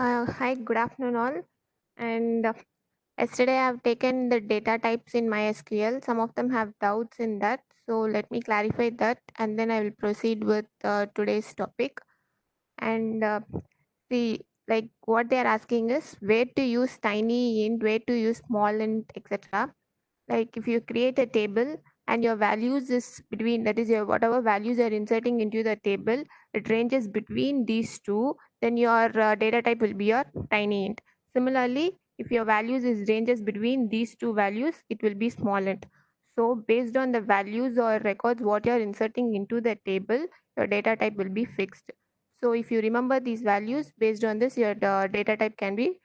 Hi, good afternoon, all. And yesterday I have taken the data types in MySQL. Some of them have doubts in that. So let me clarify that and then I will proceed with today's topic. And see, like what they are asking is where to use tiny int, where to use small int, etc. Like if you create a table and your values is between, that is your whatever values you are inserting into the table, it ranges between these two, then your data type will be your tiny int. Similarly, if your values is ranges between these two values, it will be small int. So based on the values or records what you are inserting into the table, your data type will be fixed. So if you remember these values, based on this your data type can be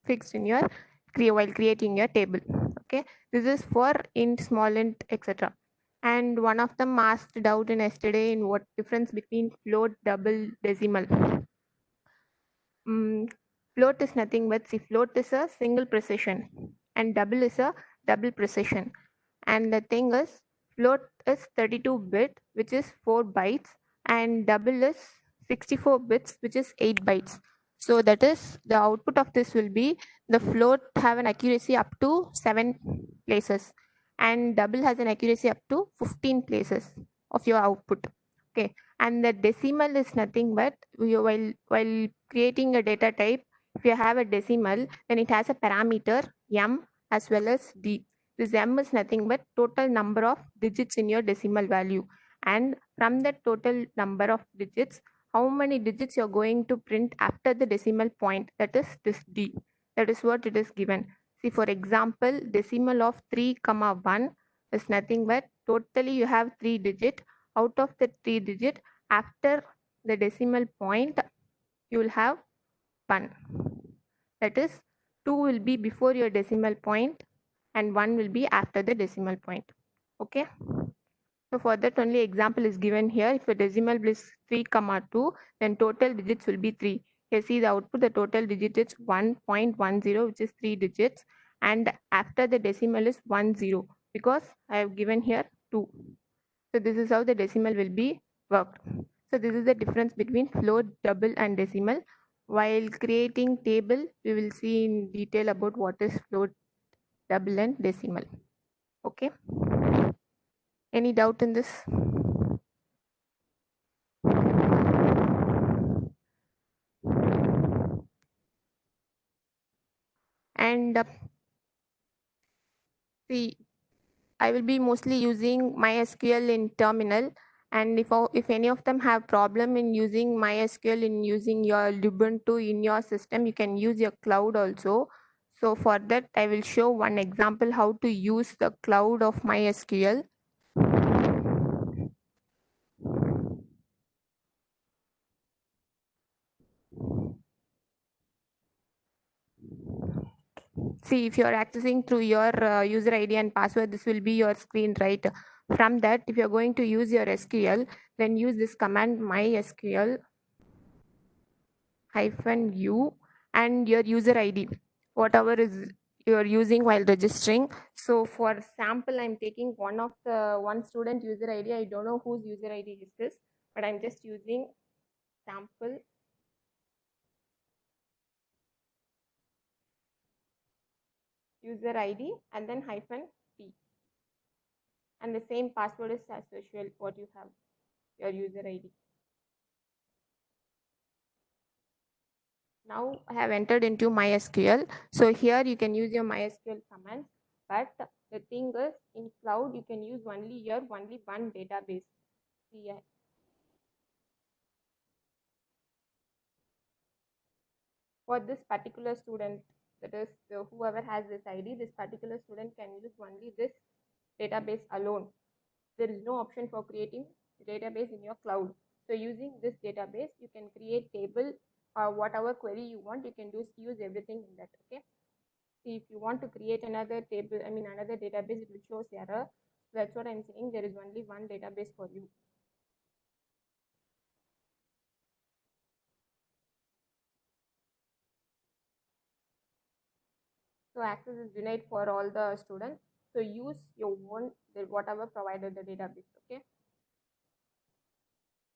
fixed in your while creating your table. Okay, this is for int, small int, etc. And one of them asked doubt in yesterday in what difference between float, double, decimal. Mm, Float is nothing but, see, float is a single precision and double is a double precision. And the thing is, float is 32 bit, which is 4 bytes, and double is 64 bits, which is 8 bytes. So that is the output of this will be the float have an accuracy up to 7 places, and double has an accuracy up to 15 places of your output. Okay, and the decimal is nothing but while creating a data type, if you have a decimal, then it has a parameter m as well as d. This m is nothing but total number of digits in your decimal value, and from the total number of digits, how many digits you're going to print after the decimal point, that is this d. That is what it is given. See, for example, decimal of 3 comma 1 is nothing but totally you have 3 digit. Out of the 3 digit, after the decimal point you will have 1. That is, 2 will be before your decimal point and 1 will be after the decimal point. Okay, so for that only example is given here. If a decimal is 3 comma 2, then total digits will be 3. Here see the output, the total digit is 1.10, which is 3 digits, and after the decimal is 10 because I have given here 2. So this is how the decimal will be worked. So this is the difference between float, double and decimal. While creating table, we will see in detail about what is float, double and decimal. Okay. Any doubt in this? And see, I will be mostly using MySQL in terminal. And if any of them have problem in using MySQL in using your Ubuntu in your system, you can use your cloud also. So for that, I will show one example how to use the cloud of MySQL. See, if you are accessing through your user ID and password, this will be your screen, right? From that, if you're going to use your SQL, then use this command mysql -u and your user ID, whatever is you're using while registering. So for sample, I'm taking one student user ID. I don't know whose user ID is this, but I'm just using sample user ID and then -t, and the same password is as usual what you have, your user ID. Now I have entered into MySQL. So here you can use your MySQL commands, but the thing is in cloud you can use only one database. See, for this particular student, that is whoever has this ID, this particular student can use only this database alone. There is no option for creating database in your cloud. So using this database, you can create table or whatever query you want. You can use everything in that. Okay. See, if you want to create another table, I mean another database, it will show error. That's what I'm saying. There is only one database for you. So access is denied for all the students. So use your own whatever provided the database. Okay.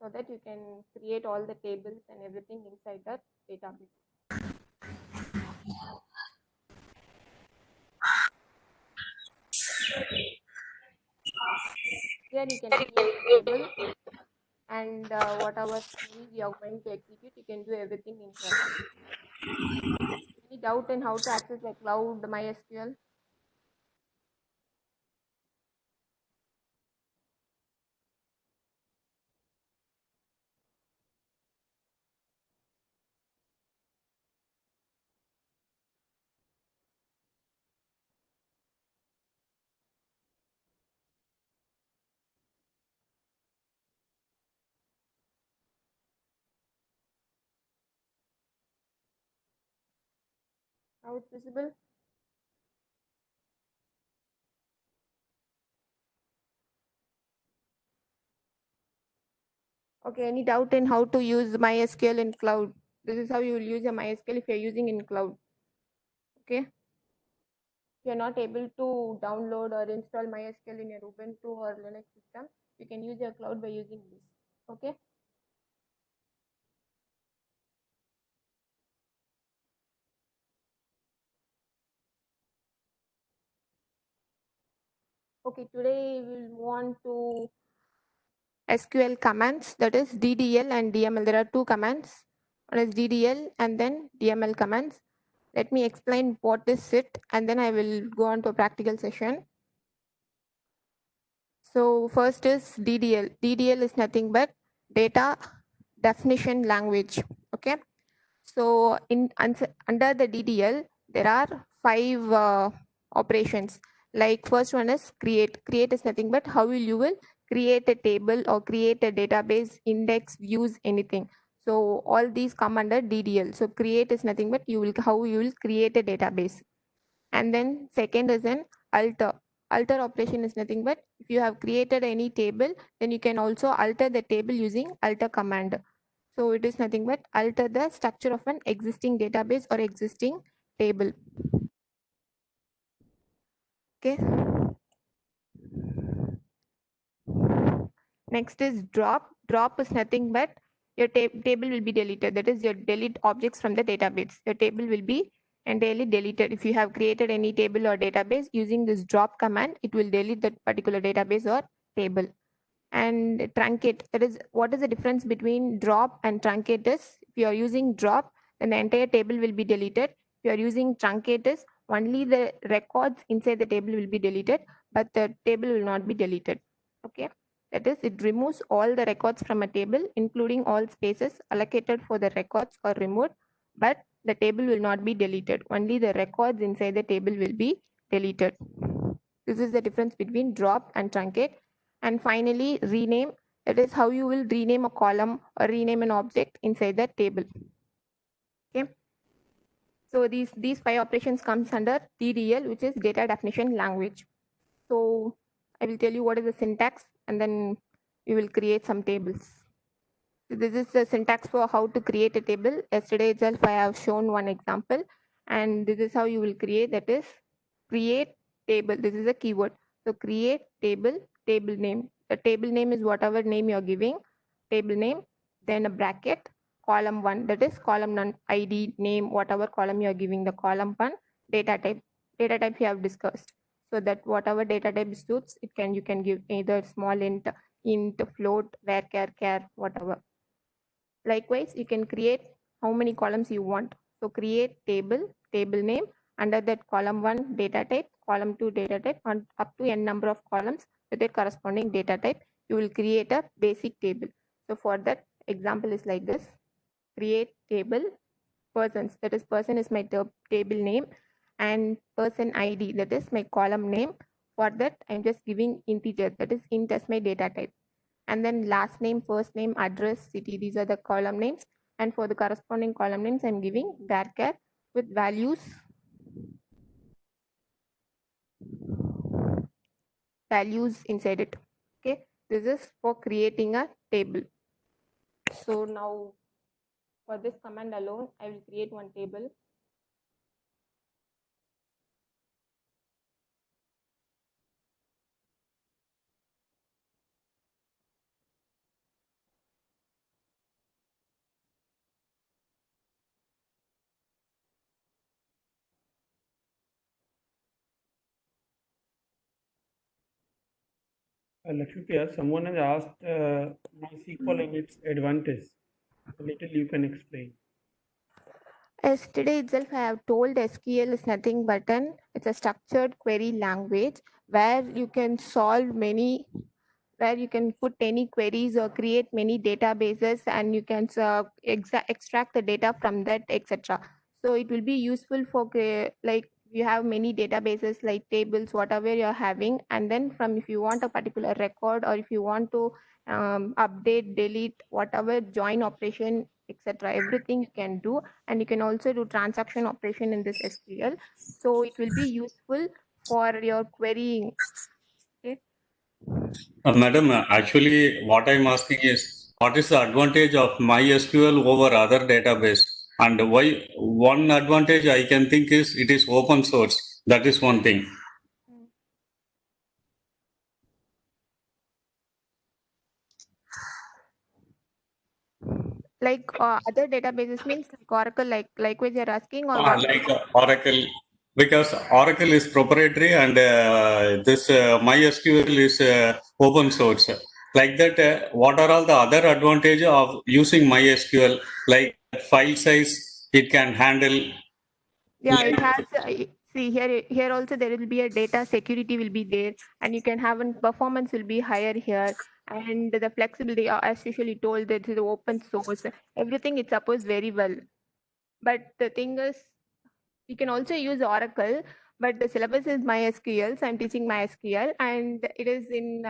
so that you can create all the tables and everything inside that database. Here you can create a table and whatever queries you are going to execute, you can do everything in here. Any doubt in how to access the cloud MySQL? Now it's visible. Okay, any doubt in how to use MySQL in cloud? This is how you will use your MySQL if you're using in cloud. Okay. If you're not able to download or install MySQL in your Ubuntu or Linux system, you can use your cloud by using this. Okay. Okay, today we'll move on to SQL commands, that is DDL and DML. There are two commands. One is DDL and then DML commands. Let me explain what is it and then I will go on to a practical session. So first is DDL. DDL is nothing but data definition language. Okay. So under the DDL, there are 5 operations. Like first one is create. Create is nothing but how you will create a table or create a database, index, views, anything. So all these come under DDL. So create is nothing but how you will create a database. And then second is an alter. Alter operation is nothing but if you have created any table, then you can also alter the table using alter command. So it is nothing but alter the structure of an existing database or existing table. Okay. Next is drop. Drop is nothing but your table will be deleted. That is your delete objects from the database. Your table will be entirely deleted. If you have created any table or database using this drop command, it will delete that particular database or table. And truncate, that is what is the difference between drop and truncate is if you are using drop, then the entire table will be deleted. If you are using truncate is only the records inside the table will be deleted, but the table will not be deleted. Okay. That is, it removes all the records from a table, including all spaces allocated for the records are removed, but the table will not be deleted. Only the records inside the table will be deleted. This is the difference between drop and truncate. And finally, rename. That is how you will rename a column or rename an object inside the table. Okay. So these 5 operations comes under DDL, which is data definition language. So I will tell you what is the syntax and then we will create some tables. So this is the syntax for how to create a table. Yesterday itself I have shown one example and this is how you will create, that is create table. This is a keyword. So create table, table name. The table name is whatever name you are giving, table name, then a bracket, column 1, that is column 1 ID, name, whatever column you are giving, the column 1, data type. Data type you have discussed. So that whatever data type suits, you can give either small int, float, varchar, char, whatever. Likewise, you can create how many columns you want. So create table, table name, under that column 1 data type, column 2 data type, and up to n number of columns with their corresponding data type, you will create a basic table. So for that example is like this: create table persons, that is person is my table name, and person ID, that is my column name. For that, I'm just giving integer, that is int as my data type. And then last name, first name, address, city, these are the column names. And for the corresponding column names, I'm giving varchar with values inside it. Okay, this is for creating a table. So now for this command alone, I will create one table. Lakshmipriya, someone has asked MySQL and its advantage. A little you can explain. Yesterday itself, I have told SQL is nothing but it's a structured query language where you can solve many, where you can put any queries or create many databases, and you can extract the data from that, etc. So it will be useful for like you have many databases like tables, whatever you're having, and then from if you want a particular record, or if you want to update, delete, whatever, join operation, etc., everything you can do. And you can also do transaction operation in this SQL. So it will be useful for your querying. Okay. Madam, actually, what I'm asking is, what is the advantage of MySQL over other database? And why one advantage I can think is it is open source. That is one thing. Like other databases means like Oracle, like likewise you're asking, or what? Like Oracle, because Oracle is proprietary and this MySQL is open source. Like that, what are all the other advantages of using MySQL? Like file size, it can handle. Yeah, it has. See here also there will be a data security will be there, and you can have an performance will be higher here, and the flexibility, as usually told, that is open source. Everything it supports very well. But the thing is, you can also use Oracle, but the syllabus is MySQL, so I'm teaching MySQL, and it is in.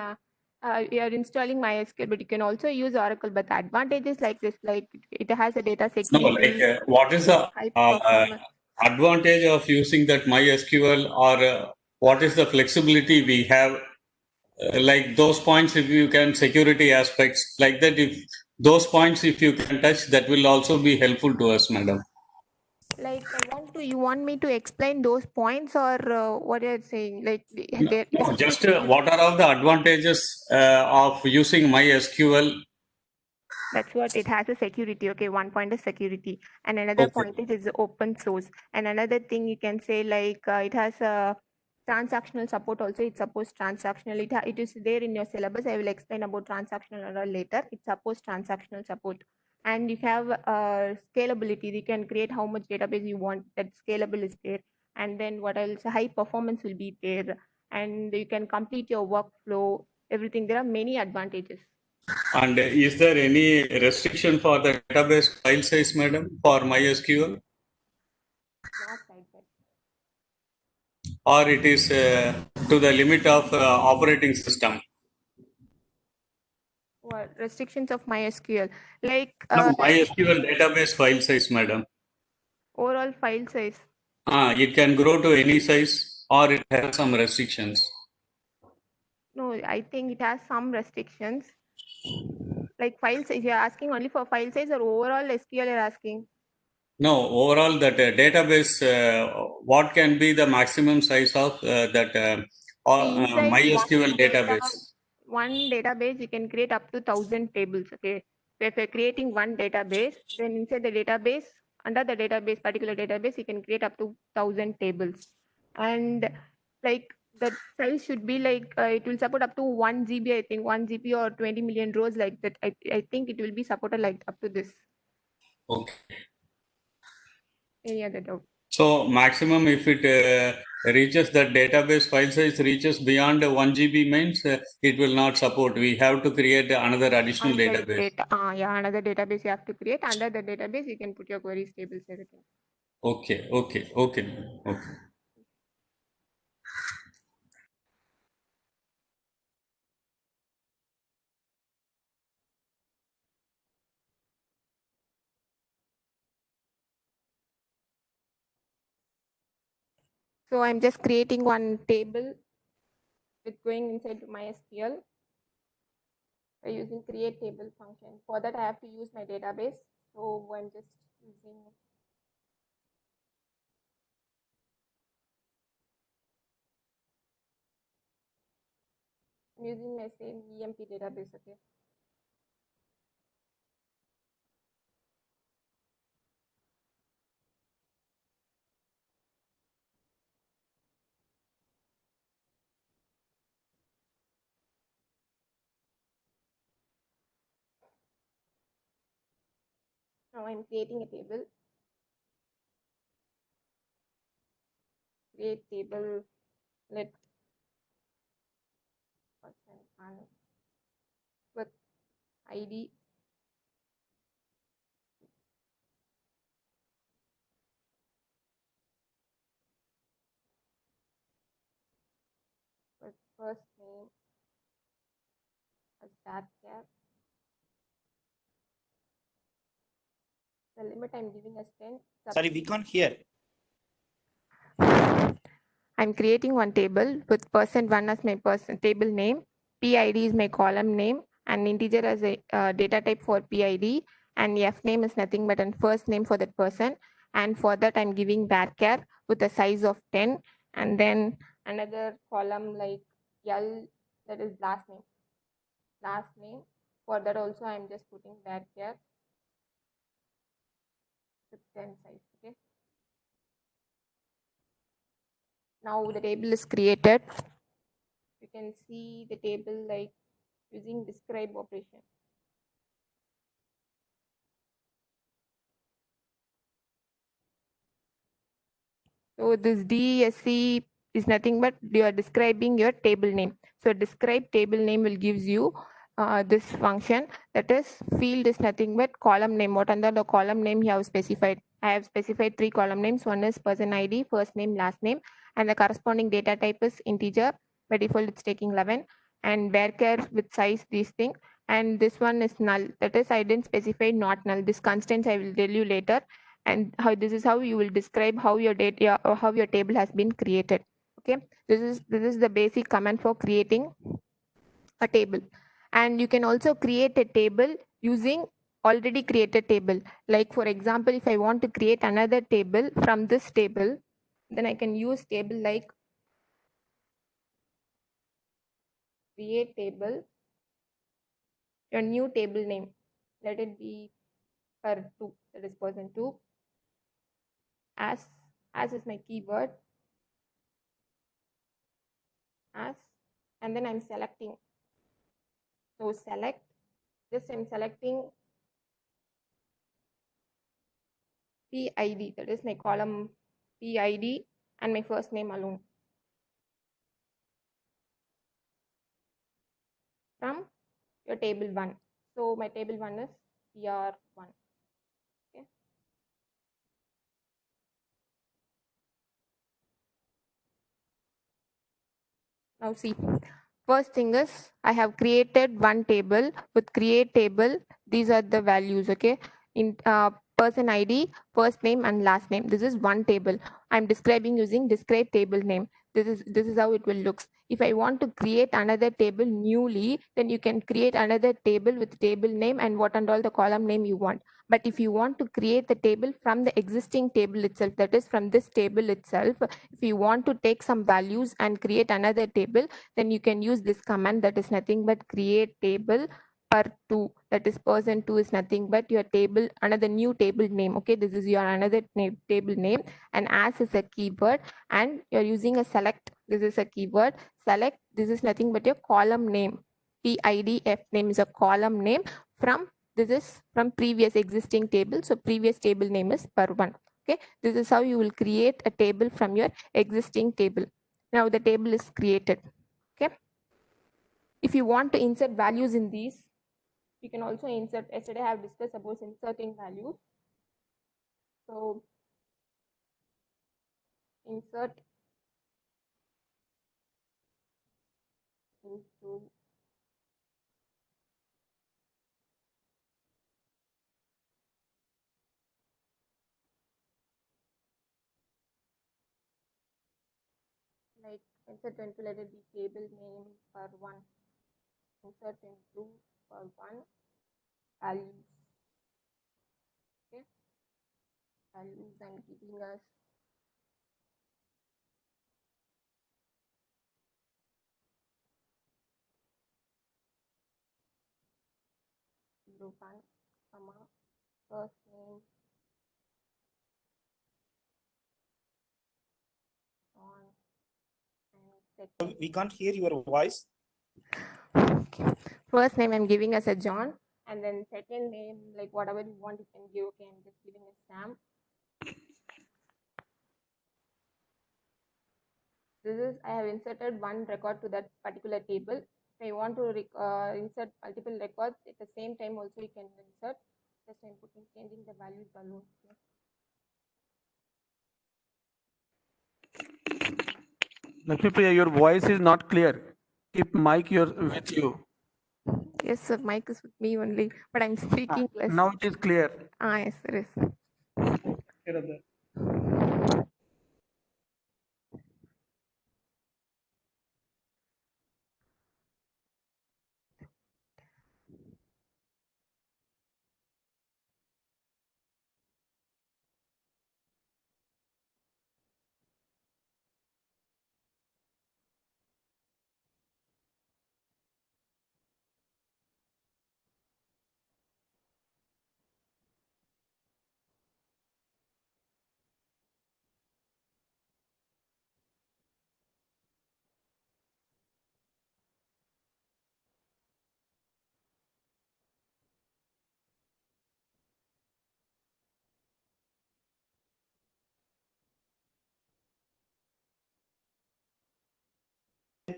You are installing MySQL, but you can also use Oracle. But the advantages like this, like it has a data No, like security, what is the high uh, performance. advantage of using that MySQL, or what is the flexibility we have? Like those points, if you can security aspects like that, if those points, if you can touch, that will also be helpful to us, madam. Like you want me to explain those points, or what you're saying? Like there is No, just what are all the advantages of using MySQL? that's what it has a security. Okay, one point is security, and another Okay. point is open source, and another thing you can say like it has a transactional support also. It supports transactional. It is there in your syllabus. I will explain about transactional later. It supports transactional support, and you have scalability. You can create how much database you want. That scalable is there, and then what else? High performance will be there, and you can complete your workflow. Everything. There are many advantages. And is there any restriction for the database file size, madam, for MySQL, Not like that. or it is to the limit of operating system? What restrictions of MySQL? Like No, MySQL database file size, madam. overall file size. It can grow to any size, or it has some restrictions. No, I think it has some restrictions. Like file size, you're asking only for file size or overall SQL you're asking? No, overall, that database, what can be the maximum size of that See, inside MySQL database? one database, you can create up to 1,000 tables. Okay. So if you're creating one database, then inside the database, under the database, particular database, you can create up to 1,000 tables. And like the size should be like it will support up to 1 GB, I think 1 GB or 20 million rows like that. I think it will be supported like up to this. Okay. Any other doubt? So maximum, if it reaches that database file size reaches beyond 1 GB means it will not support. We have to create another additional Another database. data, yeah, another database you have to create. Under the database, you can put your queries, tables, everything. Okay, okay, okay, okay. So I'm just creating one table with going inside MySQL by using create table function. For that, I have to use my database. So I'm just using my same EMP database. Okay. Now I'm creating a table. Create table, let person one with ID with first name as that care. The limit I'm giving as 10. Sorry, we can't hear. I'm creating one table with person1 as my person table name, PID is my column name, and integer as a data type for PID, and F name is nothing but a first name for that person. And for that, I'm giving varchar with a size of 10, and then another column like L, that is last name. Last name. For that also, I'm just putting varchar with 10 size. Okay. Now the table is created. You can see the table like using describe operation. So this DESC is nothing but you are describing your table name. So describe table name will gives you this function, that is field is nothing but column name. What under the column name you have specified? I have specified 3 column names. One is person ID, first name, last name, and the corresponding data type is integer. By default it's taking 11, and varchar with size these things. And this one is null, that is I didn't specify not null. This constants I will tell you later, and how this is how you will describe how your data or how your table has been created. Okay, this is the basic command for creating a table. And you can also create a table using already created table. Like for example, if I want to create another table from this table, then I can use table like create table, your new table name, let it be per2, that is person 2, as is my keyword, as, and then I'm selecting. So select, just I'm selecting PID, that is my column PID, and my first name alone from your table 1. So my table 1 is PR1. Okay. Now see, first thing is I have created one table. With create table, these are the values. Okay, in person ID, first name, and last name. This is one table. I'm describing using describe table name. This is how it will looks. If I want to create another table newly, then you can create another table with table name and what and all the column name you want. But if you want to create the table from the existing table itself, that is from this table itself, if you want to take some values and create another table, then you can use this command, that is nothing but create table per2, that is person 2 is nothing but your table, another new table name. Okay, this is your another table name, and as is a keyword, and you're using a select, this is a keyword, select, this is nothing but your column name. PID F name is a column name from, this is from previous existing table, so previous table name is per1. Okay, this is how you will create a table from your existing table. Now the table is created. Okay, if you want to insert values in these, you can also insert. Yesterday I have discussed about inserting values. So insert into like insert into, let it be table name per1, insert into per1 values. Okay, values and giving us group 1, comma, first name on, and second. We can't hear your voice. Okay. First name I'm giving as a John, and then second name, like whatever you want, you can give. Okay, I'm just giving a Sam. This is, I have inserted one record to that particular table. If I want to insert multiple records at the same time also you can insert. Just I'm changing the values alone. Lakshmipriya, your voice is not clear. Keep mic with you. Yes, sir, mic is with me only, but I'm speaking less. Now it is clear. Yes, sir, yes. Here are the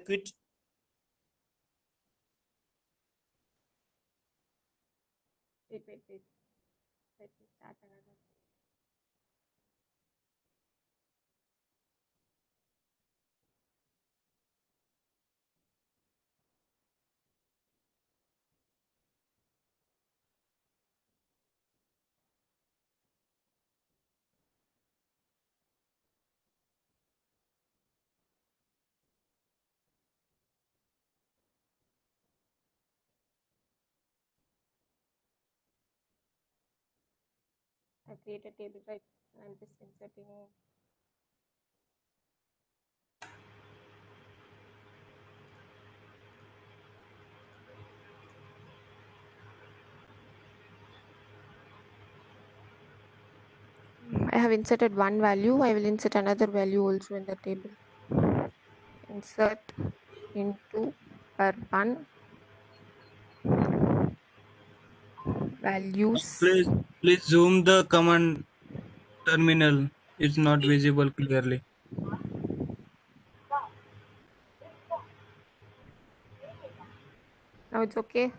quit. Wait. Let me start another. I create a table, right? I'm just inserting. I have inserted one value. I will insert another value also in the table. Insert into per1 values. Please zoom the command terminal. It's not visible clearly. Now it's okay.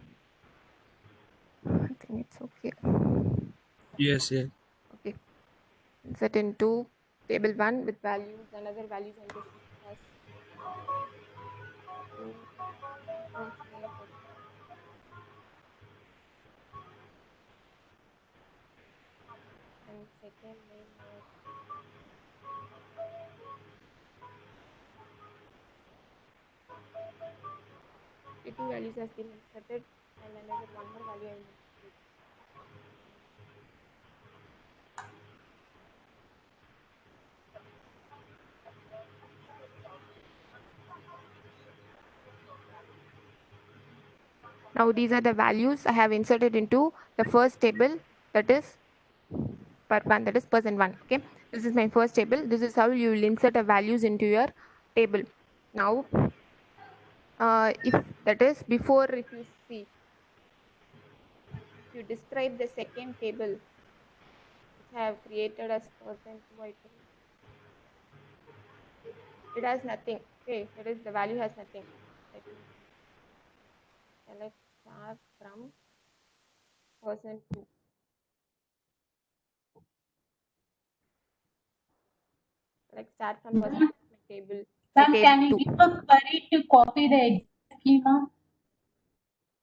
I think it's okay. Yes. Okay. Insert into table 1 with values, another values I'm just as two first name for and second name as the two values has been inserted and another one more value I will insert. Now these are the values I have inserted into the first table, that is per1, that is person 1. Okay, this is my first table. This is how you will insert a values into your table. Now if that is before, if you see, if you describe the second table which I have created as person 2, I think it has nothing. Okay, that is the value has nothing. Let me select star from person 2. Select start from person 2 table. Ma'am, table can you 2. give a query to copy the exact schema?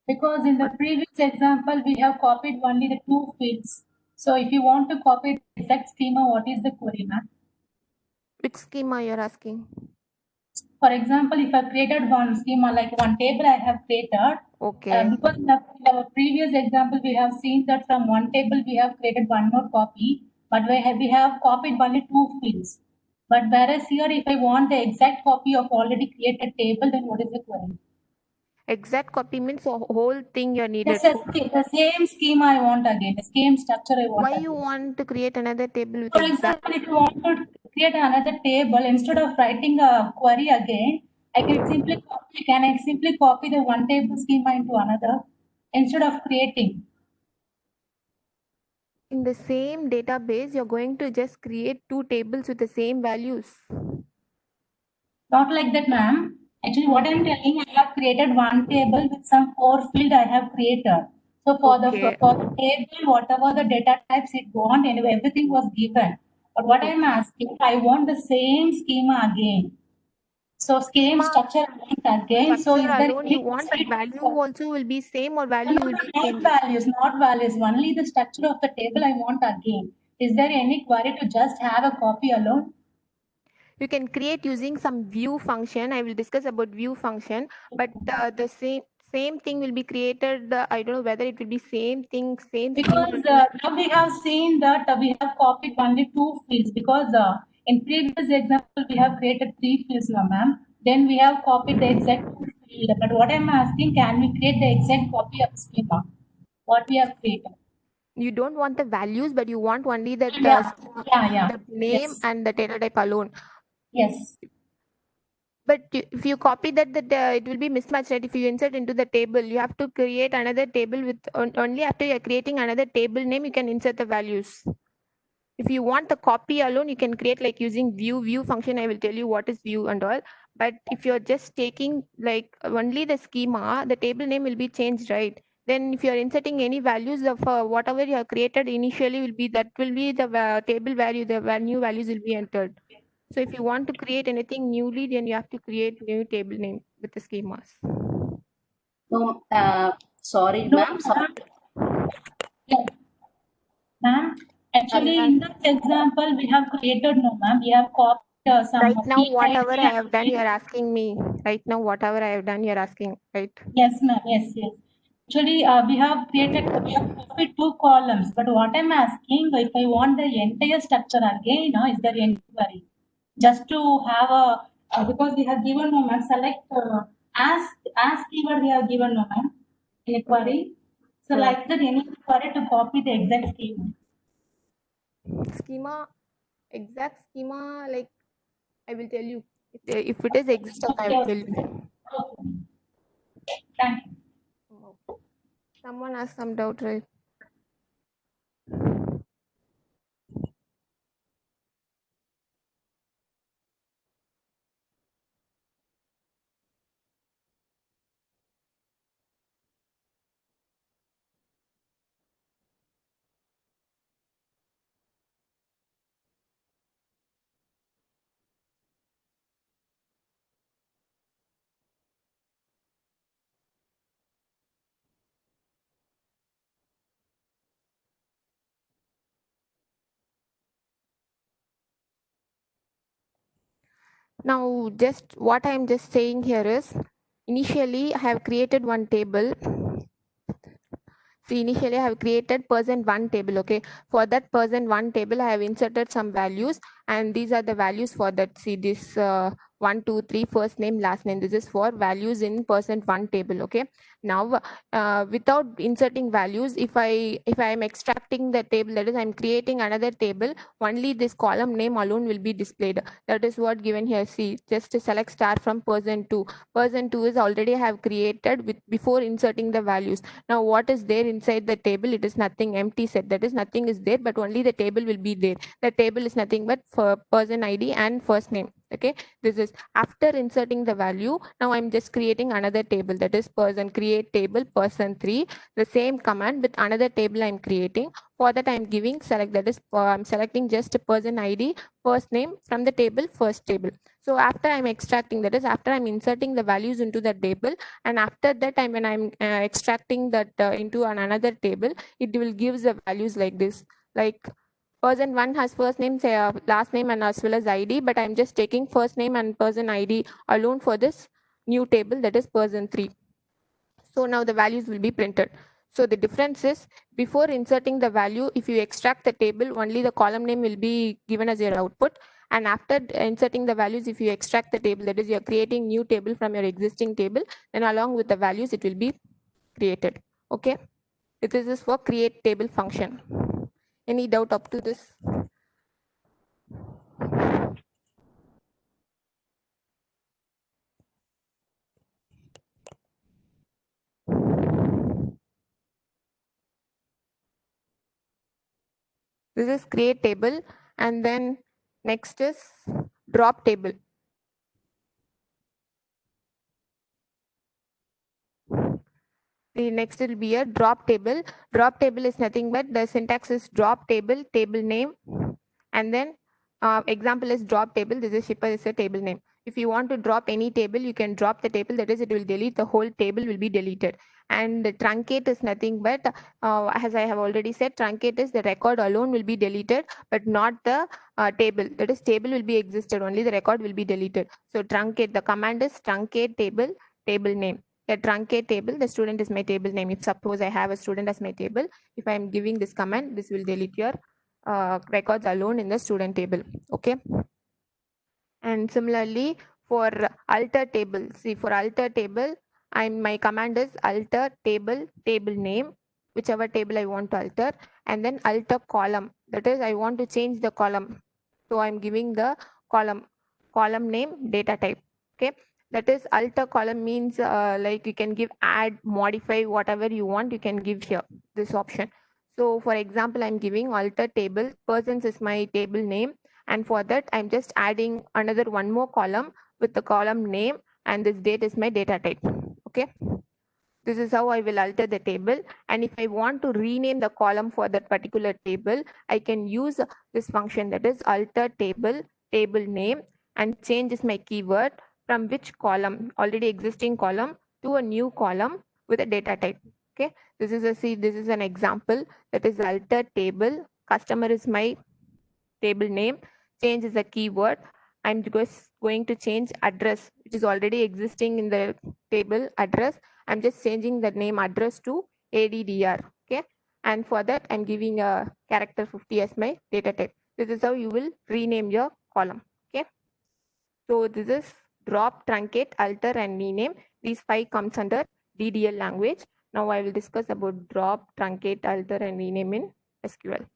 Because in the previous example, we have copied only the 2 fields. So if you want to copy the exact schema, what is the query, ma'am? Which schema you're asking? For example, if I created one schema, like one table I have created, Okay. because in our previous example, we have seen that from one table we have created one more copy, but we have copied only 2 fields. But whereas here, if I want the exact copy of already created table, then what is the query? Exact copy means a whole thing you're needed. Yes, the same schema I want again, the same structure I want. Why again. you want to create another table with For exact? example, if you want to create another table, instead of writing a query again, I can simply copy the one table schema into another. instead of creating? In the same database, you're going to just create two tables with the same values. Not like that, ma'am. Actually, what I'm telling, I have created one table with some 4 field I have created. So for Okay. the table, whatever the data types it want, and everything was given. But what I'm asking, I want the same schema again. So same Schema- structure I want again. So is Structure there alone, any you want, but value also will be same or value will be not changed. values, not values. Only the structure of the table I want again. Is there any query to just have a copy alone? You can create using some view function. I will discuss about view function, but the same thing will be created. I don't know whether it will be same thing, same schema. Because now we have seen that we have copied only 2 fields, because in previous example we have created 3 fields now, ma'am. Then we have copied the exact 2 field. But what I'm asking, can we create the exact copy of schema? What we have created? You don't want the values, but you want only that Yeah, yeah. the name Yes. and the data type alone. Yes. But if you copy that, it will be mismatched, right? If you insert into the table, you have to create another table with only after you're creating another table name, you can insert the values. If you want the copy alone, you can create like using view function. I will tell you what is view and all. But if you're just taking like only the schema, the table name will be changed, right? Then if you're inserting any values of whatever you have created initially will be the table value, new values will be entered. So if you want to create anything newly, then you have to create new table name with the schemas. No, sorry, No, ma'am. Sorry. Yeah. Ma'am, actually in this example we have created, no ma'am, we have copied some Right now, field whatever ID I have done, and you are asking me. Right now, whatever I have done, you are asking, right? yes, ma'am, yes. Actually, we have copied 2 columns, but what I'm asking, if I want the entire structure again, is there any query? Just to have because we have given, no ma'am, select as keyword we have given, no ma'am, in a query. So like that, any query to copy the exact schema. Schema, exact schema, like I will tell you. If it is existent, I will tell you. Okay. Thank you. Someone has some doubt, right? Now, just what I'm just saying here is, initially I have created one table. See, initially I have created person one table. Okay, for that person one table, I have inserted some values, and these are the values for that. See, this 1, 2, 3, first name, last name. This is for values in person one table. Okay, now without inserting values, if I am extracting the table, that is, I'm creating another table, only this column name alone will be displayed. That is what given here. See, just to select star from person 2. Person 2 is already have created with before inserting the values. Now what is there inside the table? It is nothing, empty set. That is, nothing is there, but only the table will be there. The table is nothing but for person ID and first name. Okay, this is after inserting the value. Now I'm just creating another table, that is person, create table person 3. The same command with another table I'm creating. For that I'm giving select, that is I'm selecting just a person ID, first name from the table, first table. So after I'm extracting, that is after I'm inserting the values into the table, and after that time when I'm extracting that into another table, it will give the values like this. Like person 1 has first name, last name, and as well as ID, but I'm just taking first name and person ID alone for this new table, that is person 3. So now the values will be printed. So the difference is, before inserting the value, if you extract the table, only the column name will be given as your output. And after inserting the values, if you extract the table, that is, you're creating new table from your existing table, then along with the values, it will be created. Okay. This is for create table function. Any doubt up to this? This is create table, and then next is drop table. The next will be a drop table. Drop table is nothing but the syntax is drop table, table name, and then example is drop table. This is shipper is a table name. If you want to drop any table, you can drop the table. That is, it will delete the whole table will be deleted. And the truncate is nothing but as I have already said, truncate is the record alone will be deleted, but not the table. That is, table will be existed, only the record will be deleted. So truncate, the command is truncate table, table name. A truncate table, the student is my table name. If suppose I have a student as my table, if I am giving this command, this will delete your records alone in the student table. Okay. And similarly for alter table, see for alter table, my command is alter table, table name, whichever table I want to alter, and then alter column. That is, I want to change the column. So I'm giving the column name, data type. Okay. That is, alter column means like you can give add, modify, whatever you want, you can give here this option. So for example, I'm giving alter table, persons is my table name, and for that I'm just adding another one more column with the column name, and this date is my data type. Okay. This is how I will alter the table. And if I want to rename the column for that particular table, I can use this function, that is alter table, table name, and changes my keyword from which column, already existing column, to a new column with a data type. Okay. This is an example, that is alter table, customer is my table name, change is a keyword. I'm just going to change address, which is already existing in the table address. I'm just changing the name address to ADDR. Okay. And for that, I'm giving a character 50 as my data type. This is how you will rename your column. Okay. So this is drop, truncate, alter, and rename. These 5 comes under DDL language. Now I will discuss about drop, truncate, alter, and rename in SQL.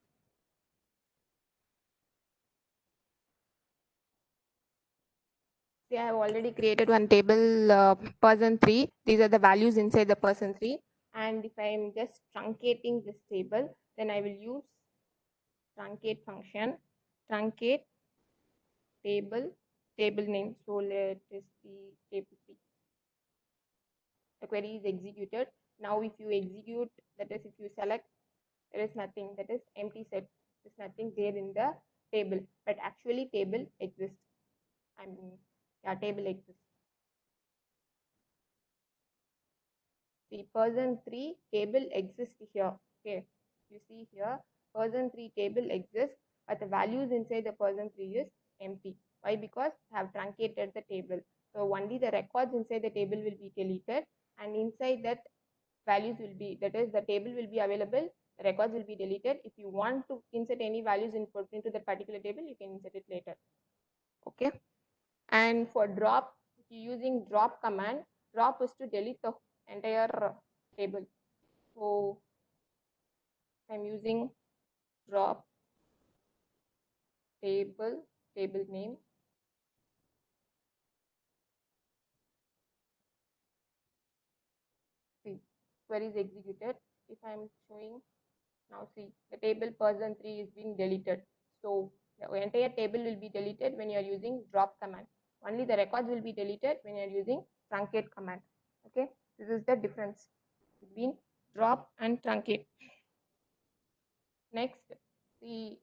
See, I have already created one table, person 3. These are the values inside the person 3. And if I am just truncating this table, then I will use truncate function, truncate table, table name. So let this be table 3. The query is executed. Now if you execute, that is if you select, there is nothing, that is empty set. There is nothing there in the table, but actually table exists. Table exists. See, person 3 table exists here. Okay, you see here, person 3 table exists, but the values inside the person 3 is empty. Why? Because I have truncated the table. So only the records inside the table will be deleted, and inside that values will be, that is the table will be available, the records will be deleted. If you want to insert any values into the particular table, you can insert it later. Okay. And for drop, if you're using drop command, drop is to delete the entire table. So I'm using drop table, table name. See, query is executed. If I'm showing now, see the table person 3 is being deleted. So the entire table will be deleted when you are using drop command. Only the records will be deleted when you are using truncate command. Okay, this is the difference between drop and truncate. Next, see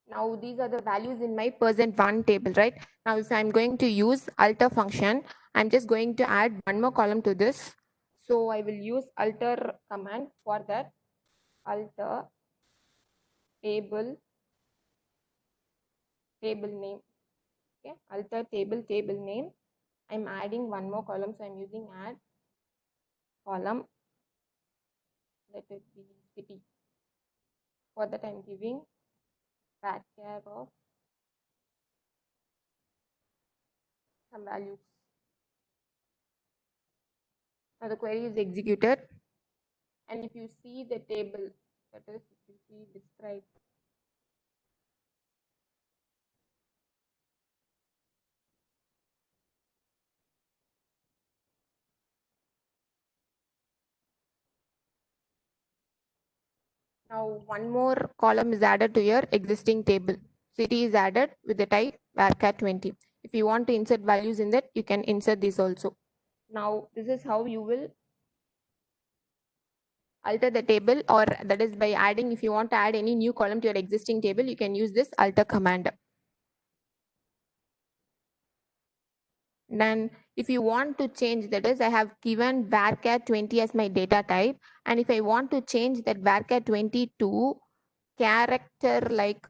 now these are the values in my person 1 table, right? Now if I'm going to use alter function, I'm just going to add one more column to this. So I will use alter command for that. Alter table, table name. Okay, alter table, table name. I'm adding one more column, so I'm using add column. Let it be city. For that, I'm giving varchar of some values. Now the query is executed, and if you see the table, that is, if you see describe, Now one more column is added to your existing table. City is added with the type varchar 20. If you want to insert values in that, you can insert this also. Now this is how you will alter the table, or that is by adding, if you want to add any new column to your existing table, you can use this alter command. Then if you want to change, that is, I have given varchar 20 as my data type, and if I want to change that varchar 20 to character like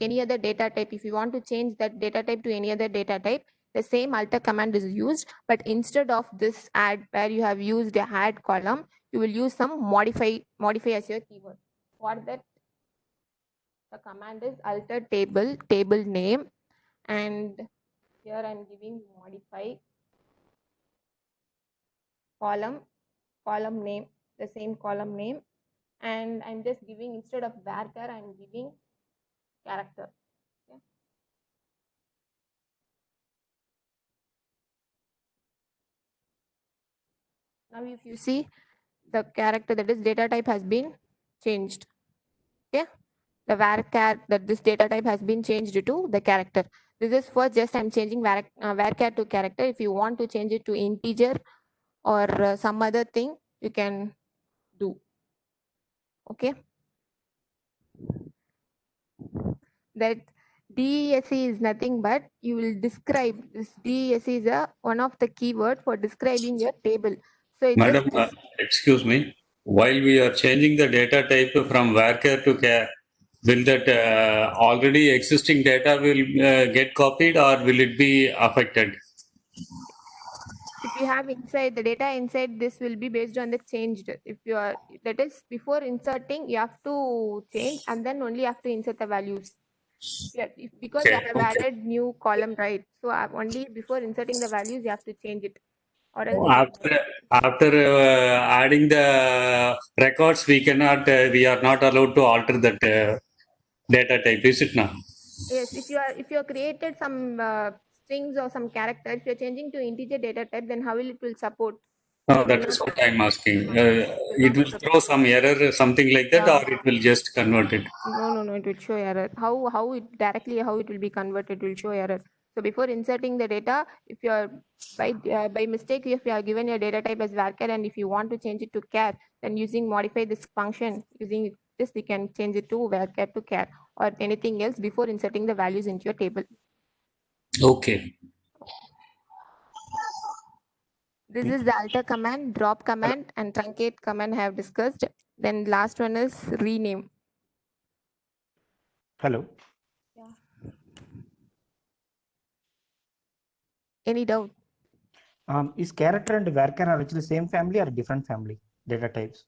any other data type, if you want to change that data type to any other data type, the same alter command is used, but instead of this add where you have used a add column, you will use some modify as your keyword. For that, the command is alter table name, and here I'm giving modify column name, the same column name, and I'm just giving, instead of varchar, I'm giving character. Okay. Now if you see, the character, that is data type, has been changed. Okay, the varchar, that this data type has been changed to the character. This is for just I'm changing varchar to character. If you want to change it to integer or some other thing, you can do. Okay, that DESE is nothing but you will describe this. DESE is one of the keyword for describing your table. So it Madam, just excuse me. While we are changing the data type from varchar to char, will that already existing data will get copied, or will it be affected? if you have inside the data inside, this will be based on the changed. If you are, that is, before inserting, you have to change, and then only you have to insert the values. Yeah, because I have added new column, right? So only before inserting the values, you have to change it, or else it will After adding the records, we are not allowed to alter that data type, is it now? Yes, if you have created some strings or some character, if you're changing to integer data type, then how will it will support? No, It will that is not what I'm asking. will It not will throw support. some error, something like that, Yeah. or it will just convert it. No, it will show error. How it directly, how it will be converted will show error. So before inserting the data, if you are by mistake, if you are given your data type as varchar, and if you want to change it to char, then using modify this function, using this, we can change it to varchar to char or anything else before inserting the values into your table. Okay. This is the alter command, drop command, and truncate command I have discussed. Then last one is rename. Hello. Yeah. Any doubt? Is character and varchar are actually same family or different family data types?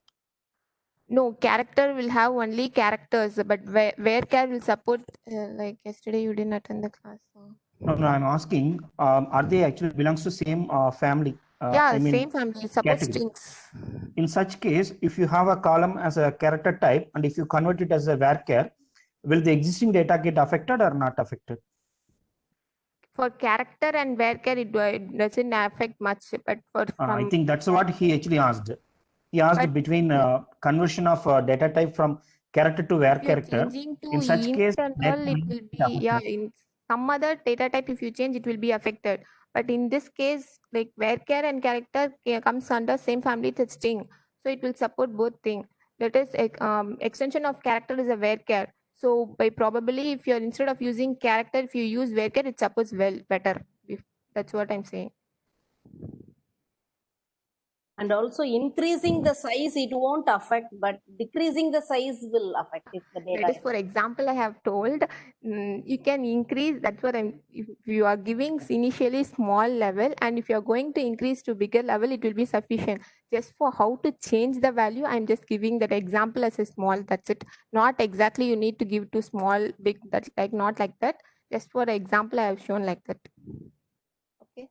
No, character will have only characters, but varchar will support. Like yesterday, you didn't attend the class. So. No, I'm asking, are they actually belongs to same family? Yeah, I mean, same family. Support category. strings. In such case, if you have a column as a character type and if you convert it as a varchar, will the existing data get affected or not affected? For character and varchar, it doesn't affect much, but for I think that's what he actually asked. He asked between conversion of data type from character to var character. changing to In such case, internal, it will be in some other data type. If you change, it will be affected. But in this case, like varchar and character comes under same family, it's string, so it will support both things. That is, extension of character is a varchar. So by probably, if you're instead of using character, if you use varchar, it supports better. That's what I'm saying. And also increasing the size, it won't affect, but decreasing the size will affect if the data. That is, for example, I have told you can increase. That's what I'm. If you are giving initially small level, and if you are going to increase to bigger level, it will be sufficient. Just for how to change the value, I'm just giving that example as a small. That's it. Not exactly you need to give to small, big. That's like not like that. Just for example, I have shown like that. Okay.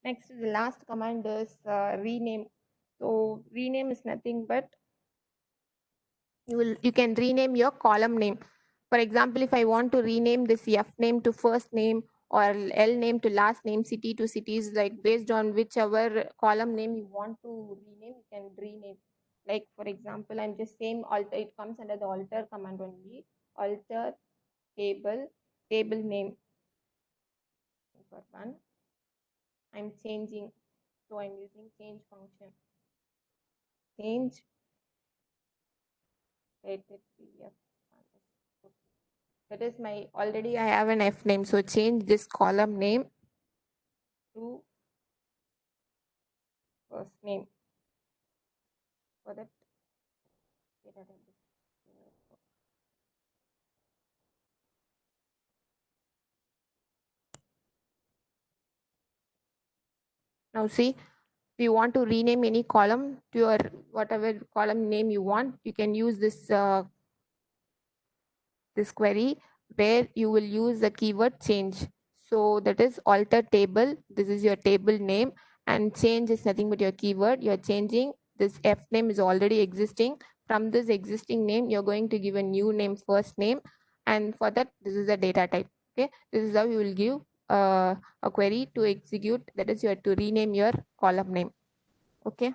Next, the last command is rename. So rename is nothing but you can rename your column name. For example, if I want to rename this F name to first name or L name to last name, city to cities, like based on whichever column name you want to rename, you can rename. Like for example, I'm just saying alter, it comes under the alter command only. Alter table name. Got one. I'm changing, so I'm using change function. Change rated PDF. That is my, already I have an F name, so change this column name to first name. For that, now see, if you want to rename any column to your whatever column name you want, you can use this this query where you will use the keyword change. So that is alter table. This is your table name, and change is nothing but your keyword. You're changing this F name is already existing. From this existing name, you're going to give a new name, first name, and for that, this is the data type. Okay, this is how you will give a query to execute. That is, you have to rename your column name. Okay.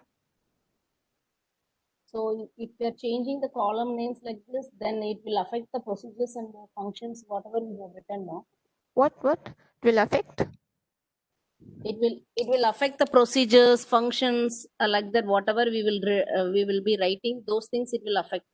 So if we are changing the column names like this, then it will affect the procedures and the functions, whatever we have written now. What it will affect? It will affect the procedures, functions, like that. Whatever we will be writing, those things it will affect.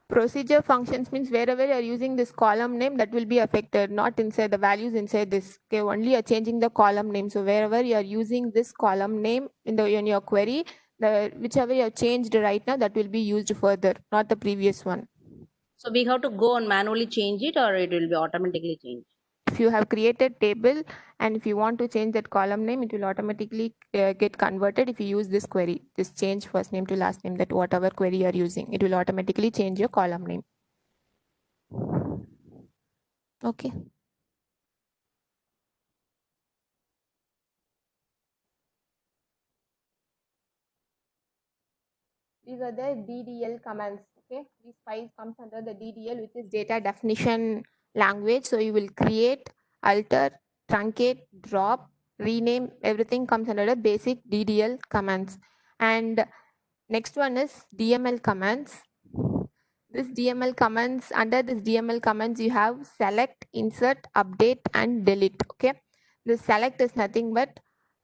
Procedure functions means wherever you are using this column name, that will be affected, not inside the values inside this. Okay, only you are changing the column name. So wherever you are using this column name in your query, the whichever you have changed right now, that will be used further, not the previous one. So we have to go and manually change it, or it will be automatically changed. If you have created table and if you want to change that column name, it will automatically get converted if you use this query, this change first name to last name, that whatever query you are using, it will automatically change your column name. Okay. These are the DDL commands. Okay, these files comes under the DDL, which is data definition language. So you will create, alter, truncate, drop, rename, everything comes under the basic DDL commands. And next one is DML commands. This DML commands, under this DML commands, you have select, insert, update, and delete. Okay, the select is nothing but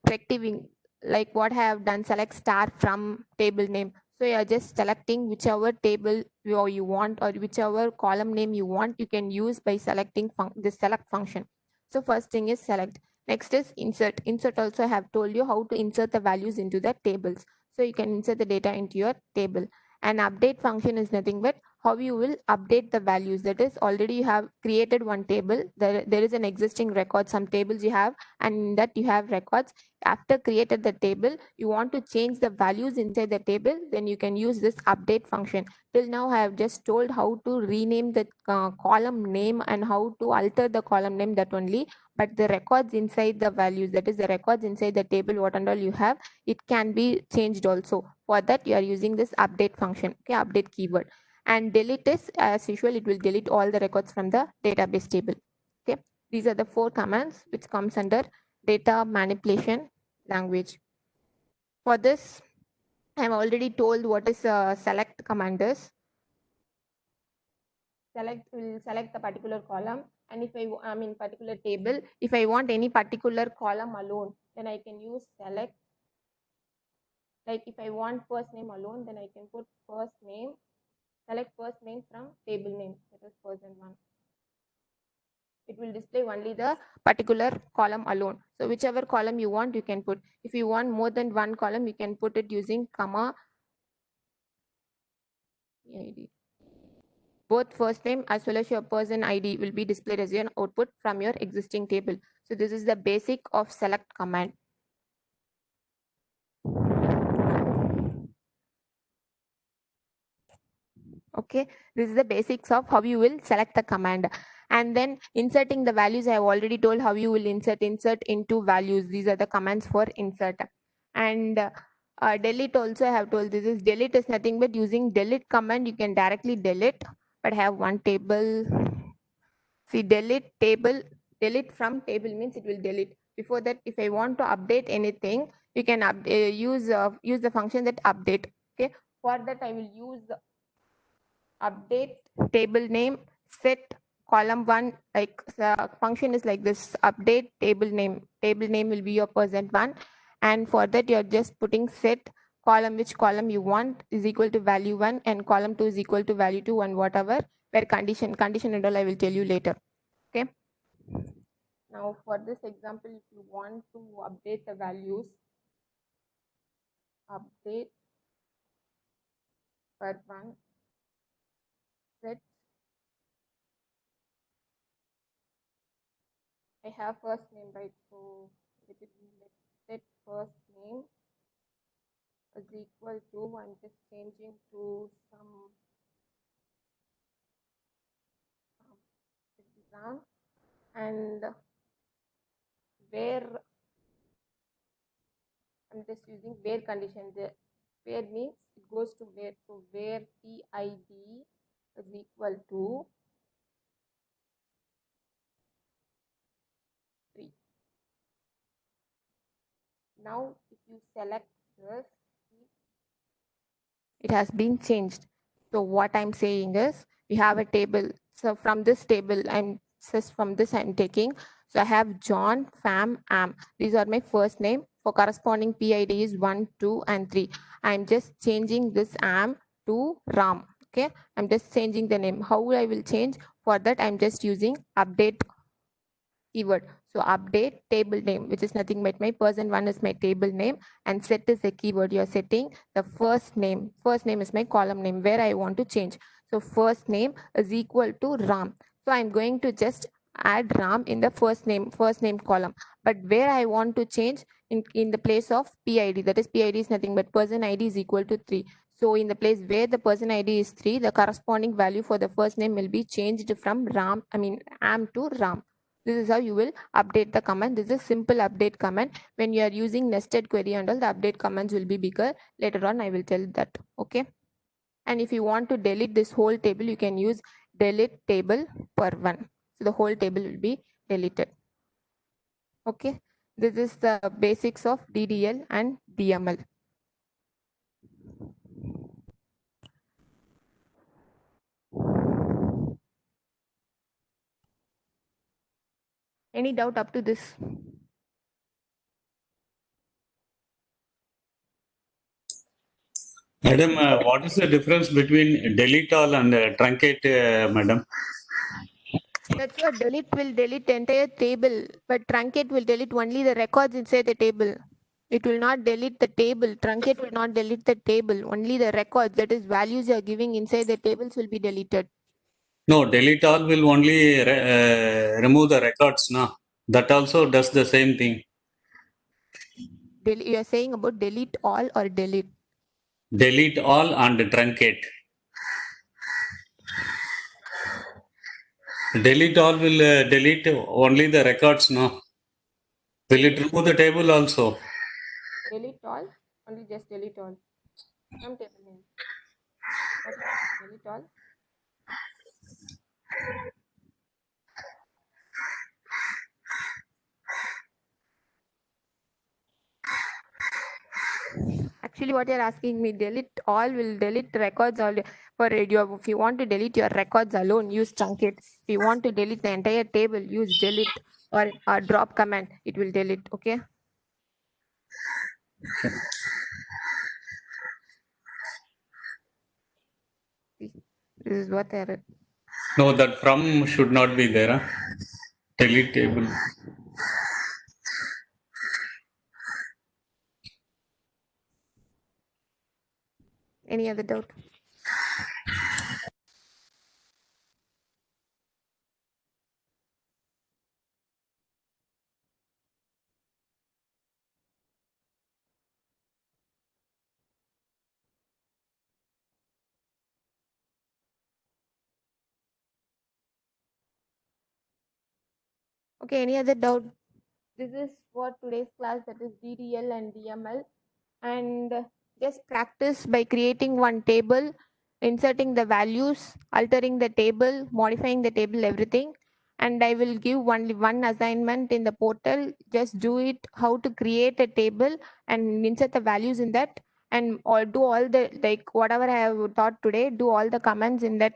retrieving, like what I have done, select star from table name. So you are just selecting whichever table you want or whichever column name you want, you can use by selecting the select function. So first thing is select. Next is insert. Insert also I have told you how to insert the values into the tables. So you can insert the data into your table. And update function is nothing but how you will update the values. That is, already you have created one table. There is an existing record, some tables you have, and in that you have records. After created the table, you want to change the values inside the table, then you can use this update function. Till now I have just told how to rename the column name and how to alter the column name, that only. But the records inside the values, that is the records inside the table, what and all you have, it can be changed also. For that you are using this update function. Okay, update keyword. And delete is, as usual, it will delete all the records from the database table. Okay, these are the 4 commands which comes under data manipulation language. For this, I have already told what is select command is. Select will select the particular column, and if I mean particular table, if I want any particular column alone, then I can use select. Like if I want first name alone, then I can put first name, select first name from table name, that is person 1. It will display only the particular column alone. So whichever column you want, you can put. If you want more than one column, you can put it using comma ID. Both first name as well as your person ID will be displayed as your output from your existing table. So this is the basic of select command. Okay, this is the basics of how you will select the command. And then inserting the values, I have already told how you will insert into values. These are the commands for insert. And delete also I have told. This is delete is nothing but using delete command, you can directly delete. but I have one table. See, delete table, delete from table means it will delete. Before that, if I want to update anything, you can use the function that update. Okay, for that I will use update table name set column one. Like the function is like this: update table name. Table name will be your %1, and for that you are just putting set column, which column you want is equal to value 1, and column 2 is equal to value 2, and whatever where condition and all I will tell you later. Okay. Now for this example, if you want to update the values, update per one set. I have first name, right? So it will be like set first name is equal to, I'm just changing to some exam, and where I'm just using where condition. The where means it goes to where, so where PID is equal to 3. Now if you select this, it has been changed. So what I'm saying is we have a table. So from this table, I'm taking. So I have John, Fam, Am. These are my first name. For corresponding PID is 1, 2, and 3. I'm just changing this Am to Ram. Okay, I'm just changing the name. How I will change? For that, I'm just using update keyword. So update table name, which is nothing but my %1 is my table name, and set is a keyword. You're setting the first name. First name is my column name where I want to change. So first name is equal to Ram. So I'm going to just add Ram in the first name column. But where I want to change in the place of PID, that is PID is nothing but person ID is equal to 3. So in the place where the person ID is 3, the corresponding value for the first name will be changed from Am to Ram. This is how you will update the command. This is simple update command. When you are using nested query and all, the update commands will be bigger. Later on, I will tell that. Okay. And if you want to delete this whole table, you can use delete table per one. So the whole table will be deleted. Okay. This is the basics of DDL and DML. Any doubt up to this? Madam, what is the difference between delete all and truncate, madam? That's what delete will delete the entire table, but truncate will delete only the records inside the table. It will not delete the table. Truncate will not delete the table. Only the records, that is values you are giving inside the tables, will be deleted. No, delete all will only remove the records, no? That also does the same thing. You are saying about delete all or delete? Delete all and truncate. Delete all will delete only the records, no? Will it remove the table also? Delete all, only just delete all. From table name. What is delete all? Actually, what you're asking me, delete all will delete records all for radio. If you want to delete your records alone, use truncate. If you want to delete the entire table, use delete or drop command. It will delete. Okay. This is what I read. No, that from should not be there. Huh? Delete table. Any other doubt? Okay, any other doubt? This is for today's class, that is DDL and DML. And just practice by creating one table inserting the values, altering the table, modifying the table, everything. And I will give only one assignment in the portal. Just do it how to create a table and insert the values in that, and or do all the like whatever I have taught today. Do all the comments in that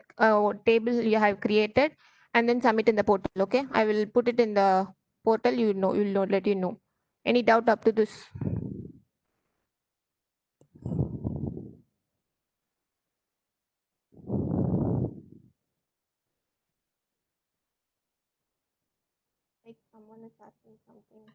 table you have created, and then submit in the portal. Okay, I will put it in the portal. You'll know, let you know. Any doubt up to this? Like someone is asking something.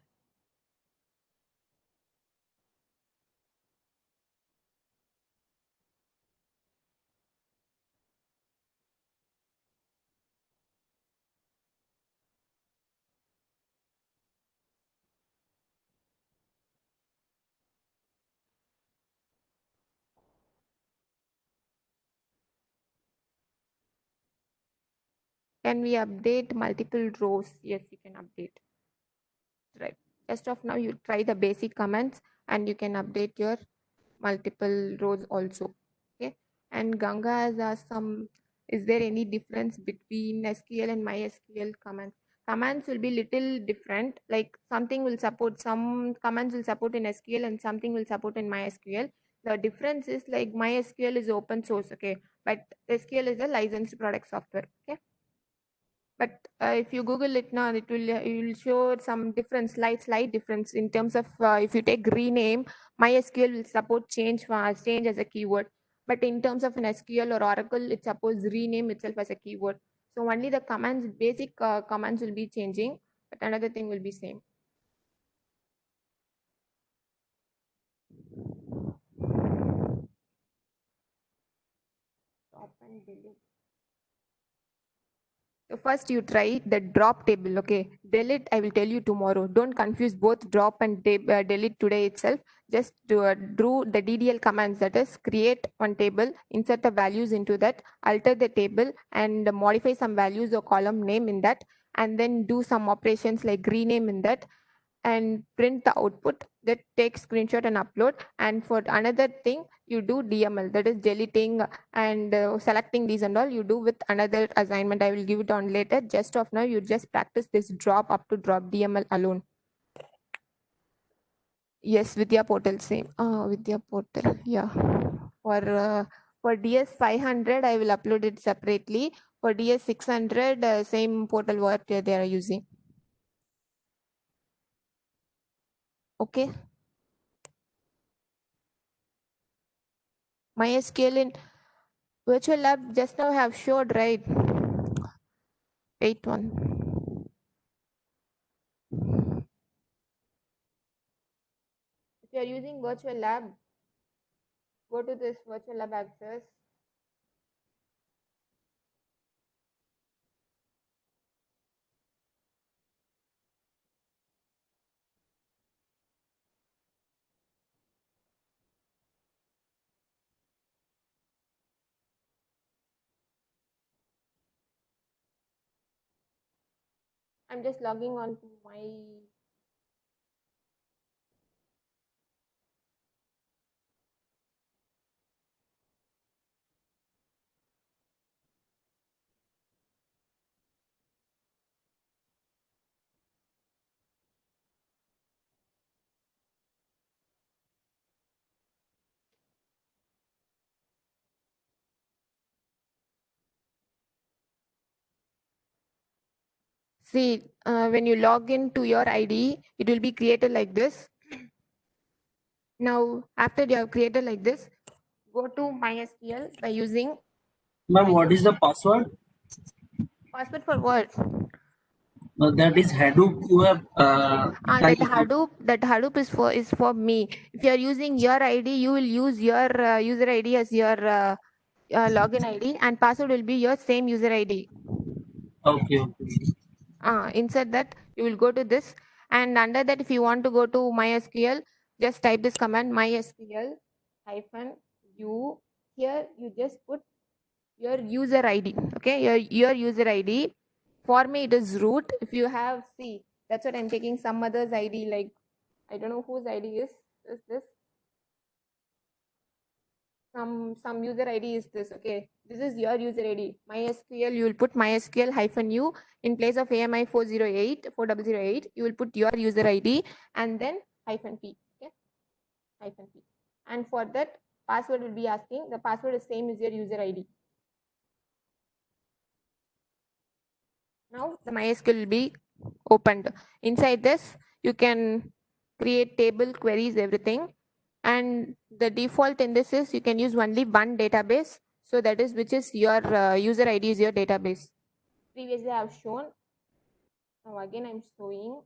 Can we update multiple rows? Yes, you can update. Right. Just of now, you try the basic commands and you can update your multiple rows also. Okay. And Ganga has asked is there any difference between SQL and MySQL commands? Commands will be little different. Like something will support, some commands will support in SQL and something will support in MySQL. The difference is like MySQL is open source, okay, but SQL is a licensed product software, okay. But if you Google it now, it will show some difference, slight difference in terms of if you take rename, MySQL will support change as a keyword. But in terms of an SQL or Oracle, it supports rename itself as a keyword. So only the commands, basic commands will be changing, but another thing will be same. Stop and delete. So first you try the drop table, okay. Delete, I will tell you tomorrow. Don't confuse both drop and delete today itself. Just do the DDL commands, that is create one table, insert the values into that, alter the table and modify some values or column name in that, and then do some operations like rename in that and print the output. That take screenshot and upload. And for another thing, you do DML, that is deleting and selecting these and all, you do with another assignment. I will give it on later. Just of now, you just practice this drop up to drop DML alone. Yes, Vidya portal same. Vidya portal, yeah. For DS 500, I will upload it separately. For DS 600, same portal what they are using. Okay. MySQL in virtual lab just now have showed, right? 8.1. If you are using virtual lab, go to this virtual lab access. I'm just logging on to my see when you log into your ID, it will be created like this. Now, after you have created like this, go to MySQL by using. Ma'am, what is the password? Password for what? That is Hadoop. You have That Hadoop is for me. If you are using your ID, you will use your user ID as your login ID, and password will be your same user ID. okay. Insert that, you will go to this, and under that, if you want to go to MySQL, just type this command MySQL -u. Here you just put your user ID. Okay, your user ID. For me, it is root. If you have, see, that's what I'm taking some other's ID, like I don't know whose ID is this. some user ID is this. Okay, this is your user ID. MySQL, you will put MySQL -u in place of AMI 4008. You will put your user ID and then -p. Okay, -p. And for that, password will be asking. The password is same as your user ID. Now the MySQL will be opened. Inside this, you can create table, queries, everything. And the default in this is you can use only one database. So that is which is your user ID is your database. Previously I have shown. Now again I'm showing.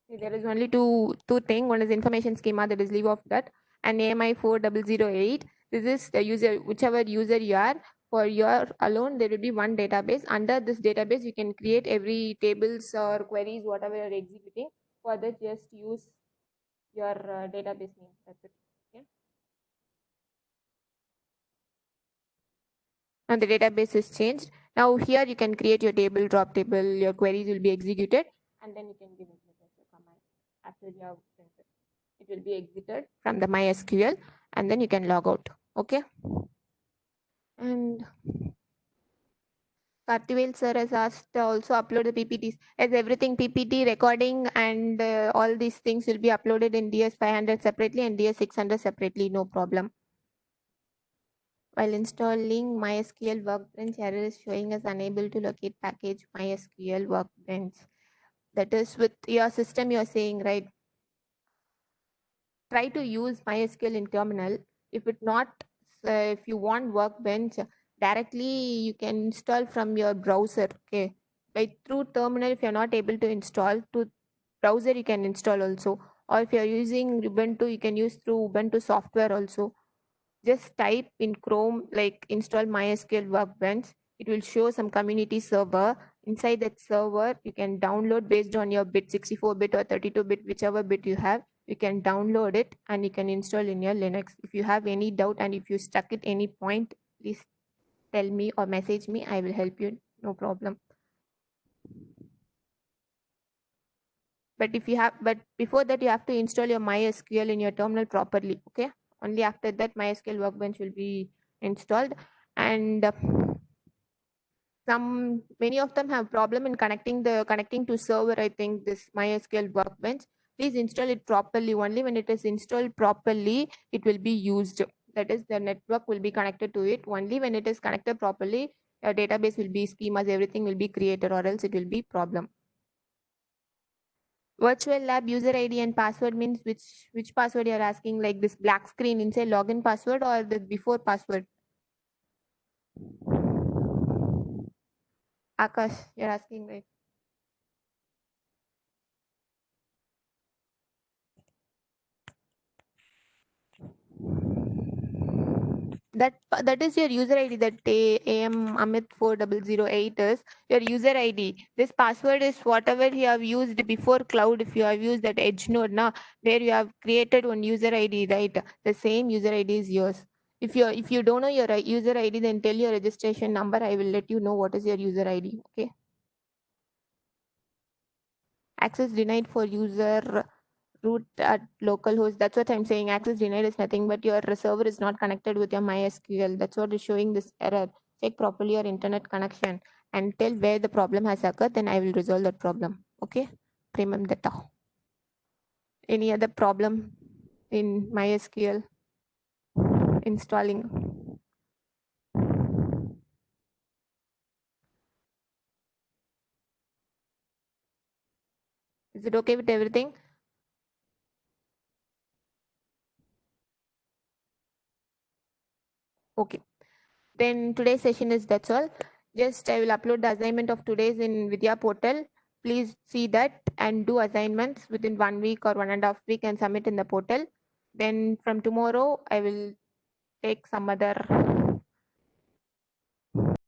See, there is only two things. One is information schema, that is leave off that, and AMI 4008. This is the user, whichever user you are. For your alone, there will be one database. Under this database, you can create every tables or queries, whatever you're executing. For that, just use your database name. That's it. Okay. And the database is changed. Now here you can create your table, drop table, your queries will be executed, and then you can give it a command after you have sent it. It will be exited from the MySQL, and then you can log out. Okay. And Kartivel sir has asked also upload the PPTs. As everything PPT recording and all these things will be uploaded in DS 500 separately and DS 600 separately. No problem. While installing MySQL Workbench, error is showing us unable to locate package MySQL Workbench. That is with your system you're saying, right? Try to use MySQL in terminal. If it not, if you want Workbench, directly you can install from your browser. Okay, by through terminal, if you're not able to install, to browser you can install also. Or if you're using Ubuntu, you can use through Ubuntu software also. Just type in Chrome like install MySQL Workbench. It will show some community server. Inside that server, you can download based on your bit, 64-bit or 32-bit, whichever bit you have. You can download it and you can install in your Linux. If you have any doubt and if you stuck at any point, please tell me or message me. I will help you. No problem. But if you have, but before that, you have to install your MySQL in your terminal properly. Okay. Only after that, MySQL Workbench will be installed. And many of them have problem in connecting to server. I think this MySQL Workbench. Please install it properly. Only when it is installed properly, it will be used. That is, the network will be connected to it. Only when it is connected properly, your database will be schemas, everything will be created, or else it will be problem. Virtual lab user ID and password means which password you're asking, like this black screen inside login password or the before password? Akash, you're asking, right? That is your user ID. That AM Amit 4008 is your user ID. This password is whatever you have used before cloud. If you have used that Edge node, now where you have created one user ID, right? The same user ID is yours. If you don't know your user ID, then tell your registration number. I will let you know what is your user ID. Okay. Access denied for user root at localhost. That's what I'm saying. Access denied is nothing but your server is not connected with your MySQL. That's what is showing this error. Check properly your internet connection and tell where the problem has occurred. Then I will resolve that problem. Okay. Premium data. Any other problem in MySQL installing? Is it okay with everything? Okay. Then today's session is that's all. Just I will upload the assignment of today's in Vidya portal. Please see that and do assignments within 1 week or 1.5 week and submit in the portal. Then from tomorrow, I will take some other